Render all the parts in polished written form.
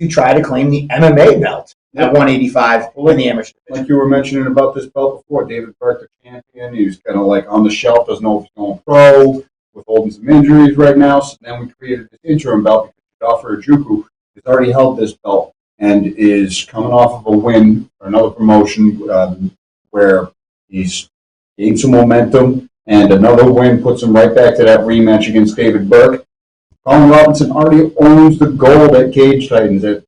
to try to claim the MMA belt at 185 in the amateur division. Like you were mentioning about this belt before, David Burke, the champion, he was kind of like on the shelf, doesn't know if he's going pro, withholding some injuries right now. So then we created this interim belt because Godfrey Ojukwu has already held this belt and is coming off of a win for another promotion where he's gained some momentum, and another win puts him right back to that rematch against David Burke. Colin Robinson already owns the gold at Cage Titans at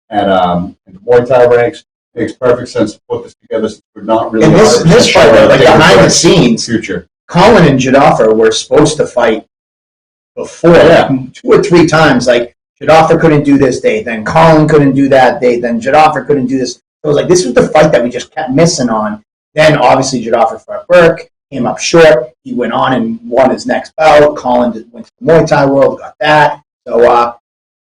the Muay Thai ranks. Makes perfect sense to put this together since we're not really. And this fight, like behind the scenes, future. Colin and Jadoffer were supposed to fight before, 2 or 3 times. Like Jadoffer couldn't do this day, then Colin couldn't do that day, then Jadoffer couldn't do this. So it was like this was the fight that we just kept missing on. Then obviously Jadoffer fought Burke, came up short. He went on and won his next bout. Colin went to the Muay Thai world, got that. So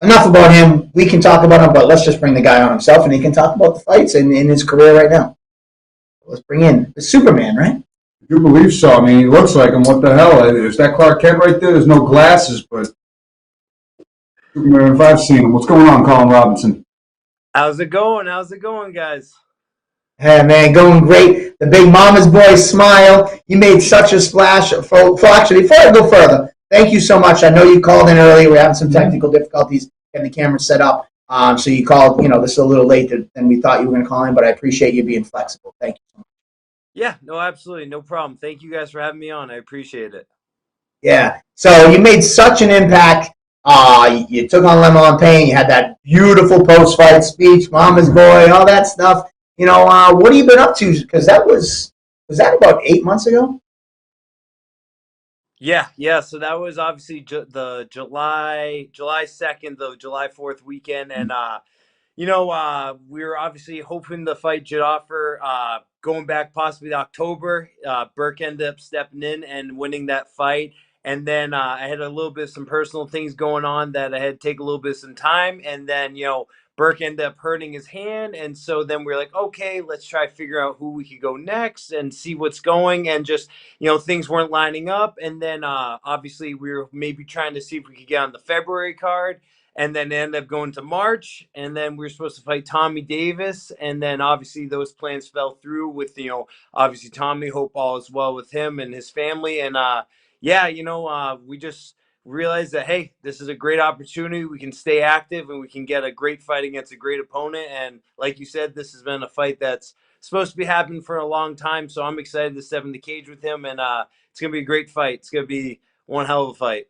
enough about him. We can talk about him, but let's just bring the guy on himself, and he can talk about the fights in his career right now. Let's bring in the Superman, right? I do believe so. I mean, he looks like him. What the hell? Is that Clark Kent right there? There's no glasses, but Superman, if I've seen him. What's going on, Colin Robinson? How's it going? How's it going, guys? Hey, man, going great. The big mama's boy smile. You made such a splash. Actually, before I go further, thank you so much. I know you called in early. We're having some technical difficulties getting the camera set up. So you called, this is a little later than we thought you were going to call in, but I appreciate you being flexible. Thank you so much. Yeah, no, absolutely. No problem. Thank you guys for having me on. I appreciate it. Yeah. So you made such an impact. You took on Lemon Payne. You had that beautiful post-fight speech, mama's boy, all that stuff. What have you been up to? Because that was that about 8 months ago? Yeah. So that was obviously the July 2nd, the July 4th weekend, and we were obviously hoping to fight Jadoffer going back possibly to October. Burke ended up stepping in and winning that fight. And then I had a little bit of some personal things going on that I had to take a little bit of some time. And then, Burke ended up hurting his hand. And so then we're like, okay, let's try to figure out who we could go next and see what's going. And just, things weren't lining up. And then obviously we were maybe trying to see if we could get on the February card. And then end up going to March, and then we were supposed to fight Tommy Davis, and then obviously those plans fell through with obviously Tommy. Hope all is well with him and his family, and we just realized that hey, this is a great opportunity. We can stay active and we can get a great fight against a great opponent. And like you said, this has been a fight that's supposed to be happening for a long time. So I'm excited to step in the cage with him, and it's gonna be a great fight. It's gonna be one hell of a fight.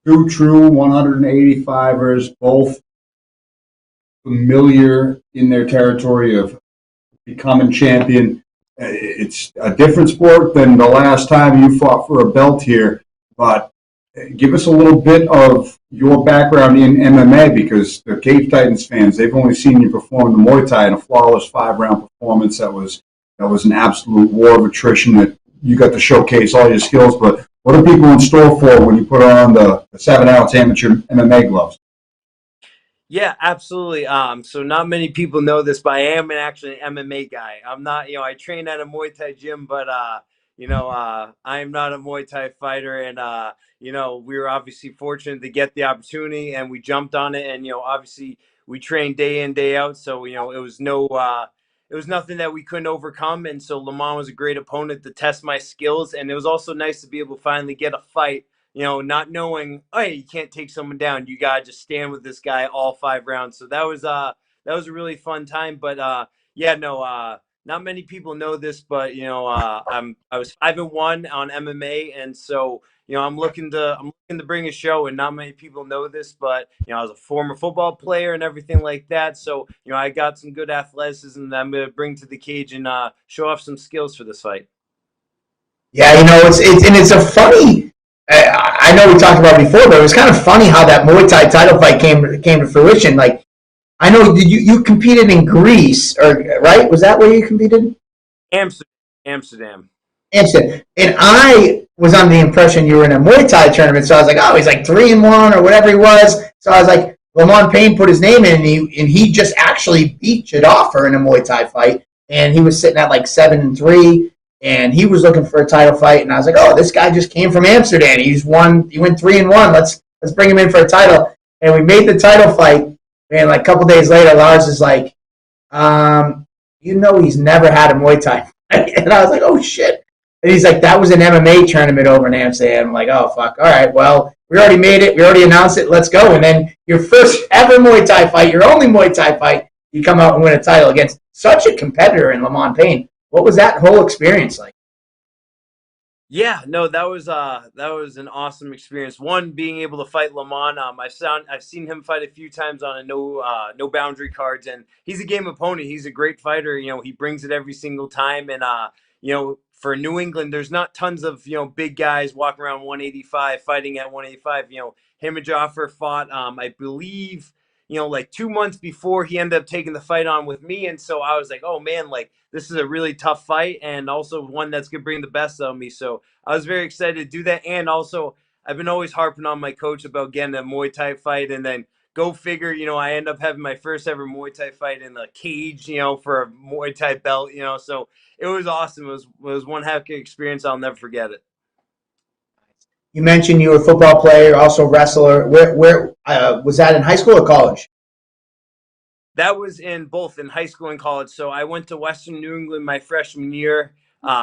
2 true 185ers, both familiar in their territory of becoming champion. It's a different sport than the last time you fought for a belt here, but give us a little bit of your background in MMA, because the Cage Titans fans, they've only seen you perform the Muay Thai in a flawless 5-round performance that was an absolute war of attrition that you got to showcase all your skills, but what are people in store for when you put on the 7-ounce amateur MMA gloves? Yeah, absolutely. So not many people know this, but I am actually an MMA guy. I'm not, I train at a Muay Thai gym, but I am not a Muay Thai fighter. And we were obviously fortunate to get the opportunity, and we jumped on it. And obviously we train day in, day out. So it was nothing that we couldn't overcome. And so Lamont was a great opponent to test my skills. And it was also nice to be able to finally get a fight, not knowing, hey, you can't take someone down. You got to just stand with this guy all 5 rounds. So that was a really fun time. But not many people know this, but I was 5-1 on MMA. And so, I'm looking to bring a show, and not many people know this, but I was a former football player and everything like that. So I got some good athleticism that I'm going to bring to the cage and show off some skills for this fight. Yeah, it's a funny. I know we talked about it before, but it was kind of funny how that Muay Thai title fight came to fruition. Like, I know you competed in Greece, right? Was that where you competed? Amsterdam. And I was under the impression you were in a Muay Thai tournament, so I was like, oh, he's like 3-1 or whatever he was. So I was like, Lamont Payne put his name in, and he just actually beat Jadoffer in a Muay Thai fight, and he was sitting at like 7-3, and he was looking for a title fight, and I was like, oh, this guy just came from Amsterdam. He went 3-1. Let's bring him in for a title, and we made the title fight. And like a couple days later, Lars is like, he's never had a Muay Thai fight. And I was like, oh, shit. And he's like, that was an MMA tournament over in Amsterdam. I'm like, oh, fuck. All right, well, we already made it. We already announced it. Let's go. And then your first ever Muay Thai fight, your only Muay Thai fight, you come out and win a title against such a competitor in Lamont Payne. What was that whole experience like? Yeah, no, that was an awesome experience. One, being able to fight Lamont. I've seen him fight a few times on a no boundary cards, and he's a game opponent. He's a great fighter. He brings it every single time. And for New England, there's not tons of big guys walking around 185 fighting at 185. Him and Joffer fought. I believe like 2 months before he ended up taking the fight on with me, and so I was like, oh man, like this is a really tough fight, and also one that's gonna bring the best out of me. So I was very excited to do that. And also, I've been always harping on my coach about getting a Muay Thai fight. And then go figure, I end up having my first ever Muay Thai fight in a cage, for a Muay Thai belt, So it was awesome. It was one heck of an experience. I'll never forget it. You mentioned you were a football player, also wrestler. Where was that in high school or college? That was in both in high school and college. So I went to Western New England my freshman year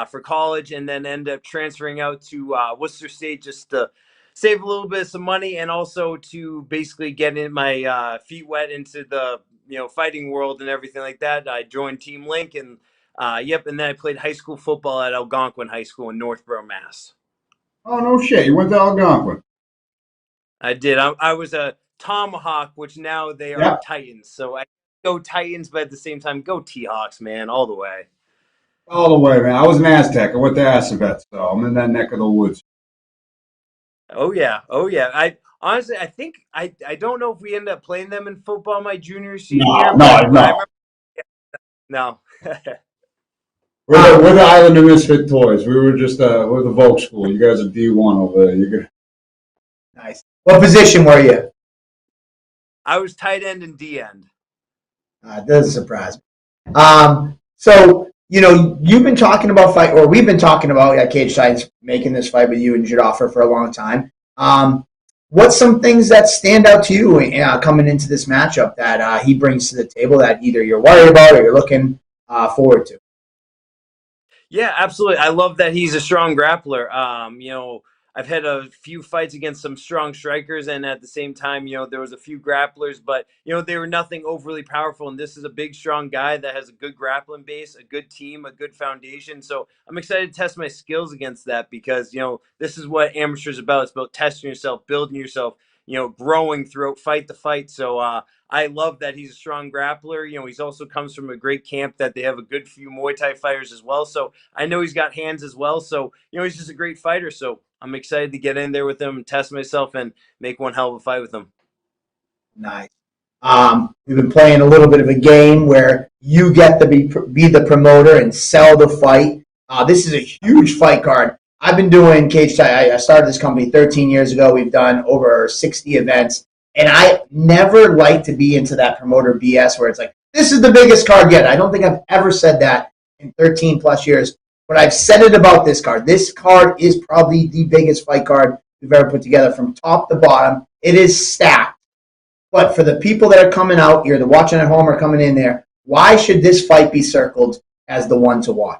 for college, and then ended up transferring out to Worcester State just to save a little bit of some money, and also to basically get in my feet wet into the fighting world and everything like that. I joined Team Link, and and then I played high school football at Algonquin High School in Northborough, Mass. Oh, no shit. You went to Algonquin. I did. I was a Tomahawk, which now they are Yep. Titans. So I go Titans, but at the same time, go T-Hawks, man, all the way. All the way, man. I was an Aztec. I went to Assabet, so I'm in that neck of the woods. Oh yeah, oh yeah. I honestly, I think I don't know if we ended up playing them in football my junior senior No, year, no, but I no. remember. No. We're the Island of Misfit Toys. We're the Vogue School. You guys are D1 over there. You're good. Nice. What position were you? I was tight end and D end. It doesn't surprise me. So you've been talking about fight, or we've been talking about Cage Titans making this fight with you and Jadoffer for a long time. What's some things that stand out to you coming into this matchup that he brings to the table that either you're worried about or you're looking forward to? Yeah, absolutely. I love that he's a strong grappler. I've had a few fights against some strong strikers, and at the same time, there was a few grapplers, but they were nothing overly powerful. And this is a big, strong guy that has a good grappling base, a good team, a good foundation. So I'm excited to test my skills against that, because this is what amateurs about. It's about testing yourself, building yourself, growing throughout fight to fight. So I love that he's a strong grappler. He's also comes from a great camp that they have a good few Muay Thai fighters as well. So I know he's got hands as well. So, he's just a great fighter. So I'm excited to get in there with him and test myself and make one hell of a fight with him. Nice. We've been playing a little bit of a game where you get to be the promoter and sell the fight. This is a huge fight card. I've been doing Cage Titans. I started this company 13 years ago. We've done over 60 events. And I never like to be into that promoter BS where it's like, this is the biggest card yet. I don't think I've ever said that in 13 plus years. But I've said it about this card. This card is probably the biggest fight card we've ever put together from top to bottom. It is stacked. But for the people that are coming out, either watching at home or coming in there, why should this fight be circled as the one to watch?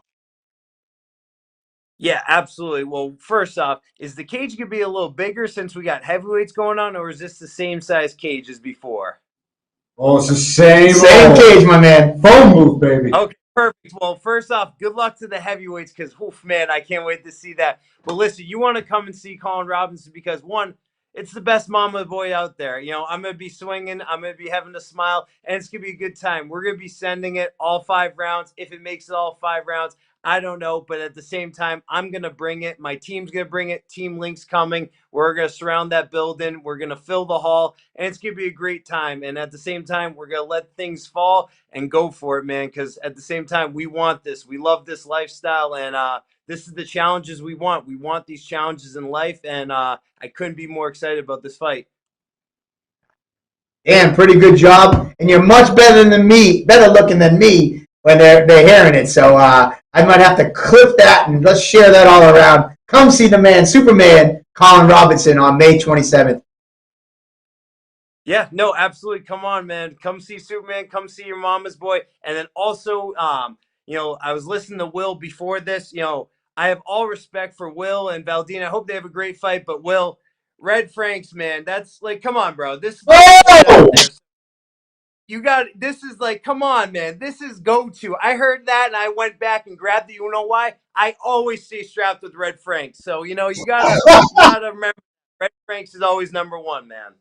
Yeah, absolutely. Well, first off, is the cage going to be a little bigger since we got heavyweights going on, or is this the same size cage as before? Oh, it's the same cage, my man. Phone booth, baby. Okay, perfect. Well, first off, good luck to the heavyweights, because, man, I can't wait to see that. But listen, you want to come and see Colin Robinson because, one, it's the best mama boy out there. I'm going to be swinging. I'm going to be having a smile, and it's going to be a good time. We're going to be sending it all 5 rounds. If it makes it all 5 rounds, I don't know. But at the same time, I'm going to bring it. My team's going to bring it. Team Link's coming. We're going to surround that building. We're going to fill the hall, and it's going to be a great time. And at the same time, we're going to let things fall and go for it, man, because at the same time, we want this. We love this lifestyle, and this is the challenges we want. We want these challenges in life, and I couldn't be more excited about this fight. Dan, pretty good job, and you're much better looking than me when they're hearing it. So I might have to clip that and let's share that all around. Come see the man, Superman, Colin Robinson, on May 27th. Yeah, no, absolutely. Come on, man. Come see Superman. Come see your mama's boy. And then also, I was listening to Will before this. I have all respect for Will and Valdine. I hope they have a great fight. But Will, Red Franks, man, that's like, come on, bro. This is the shit out Oh! there. You got this is like, come on, man. This is go to. I heard that and I went back and grabbed it. You know why? I always stay strapped with Red Franks. So you gotta remember, Red Franks is always number one, man.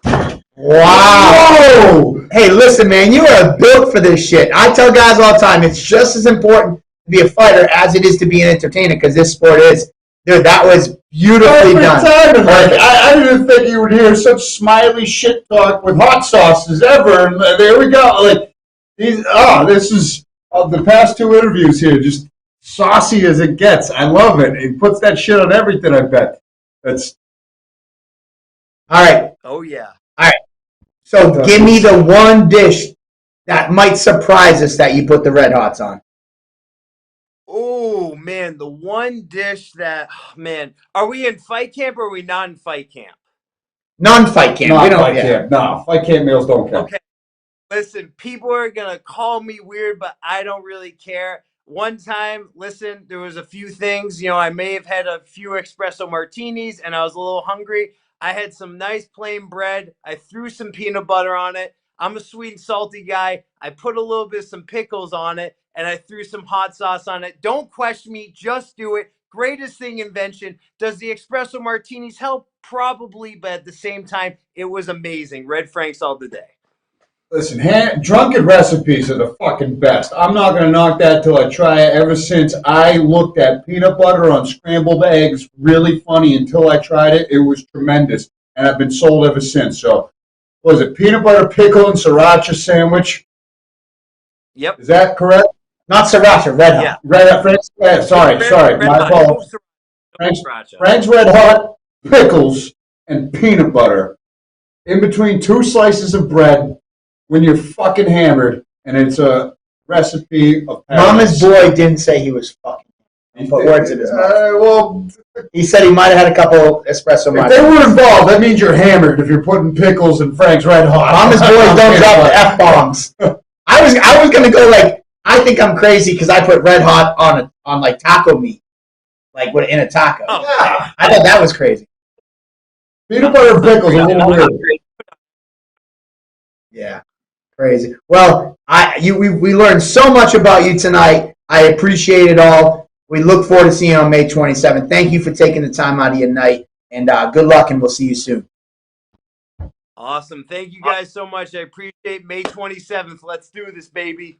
Wow. Whoa! Hey, listen, man, you are built for this shit. I tell guys all the time, it's just as important to be a fighter as it is to be an entertainer, because this sport is. Dude, that was beautifully done. Time, like, I didn't think you would hear such smiley shit talk with hot sauces ever. And there we go. Like, this is the past two interviews here, just saucy as it gets. I love it. It puts that shit on everything. I bet. That's all right. Oh yeah. All right. So give me the one dish that might surprise us that you put the red hots on. Oh man, the one dish that are we in fight camp or are we not in fight camp? Non-fight camp. We don't fight camp. No, fight camp meals don't count. Okay. Listen, people are gonna call me weird, but I don't really care. One time, listen, there was a few things. I may have had a few espresso martinis and I was a little hungry. I had some nice plain bread. I threw some peanut butter on it. I'm a sweet and salty guy. I put a little bit of some pickles on it and I threw some hot sauce on it. Don't question me, just do it. Greatest thing invention. Does the espresso martinis help? Probably, but at the same time, it was amazing. Red Franks all the day. Listen, drunken recipes are the fucking best. I'm not going to knock that till I try it. Ever since I looked at peanut butter on scrambled eggs, really funny until I tried it. It was tremendous, and I've been sold ever since. So, what was it, peanut butter, pickle, and sriracha sandwich? Yep. Is that correct? Not sriracha, red hot. Yeah. Red hot, Frank's, sorry, my fault. Frank's red hot, pickles, and peanut butter in between two slices of bread. When you're fucking hammered, and it's a recipe of Mama's boy didn't say he was fucking. He put words in his mouth. He said he might have had a couple espresso martinis. If they were involved, that means you're hammered if you're putting pickles and Frank's Red Hot. Mama's boys don't drop the F-bombs. I was going to go like, I think I'm crazy because I put Red Hot on like taco meat, like in a taco. Oh. Yeah. I thought that was crazy. Peanut butter and pickles are a little weird. Yeah. Crazy. Well, we learned so much about you tonight. I appreciate it all. We look forward to seeing you on May 27th. Thank you for taking the time out of your night, and good luck, and we'll see you soon. Awesome. Thank you guys so much. I appreciate May 27th. Let's do this, baby.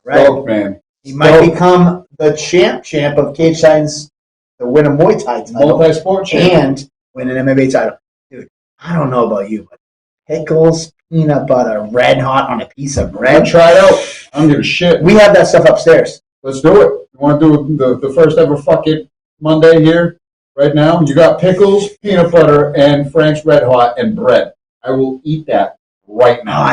Right, Dope, man. He might become the champ of cage signs to win a Muay Thai title, multi-sport champ, and win an MMA title. Dude, I don't know about you, but pickles, peanut butter, red hot on a piece of bread. Try it out. I don't give a shit. We have that stuff upstairs. Let's do it. You want to do the first ever Fuck It Monday here right now? You got pickles, peanut butter, and Frank's Red Hot and bread. I will eat that right now.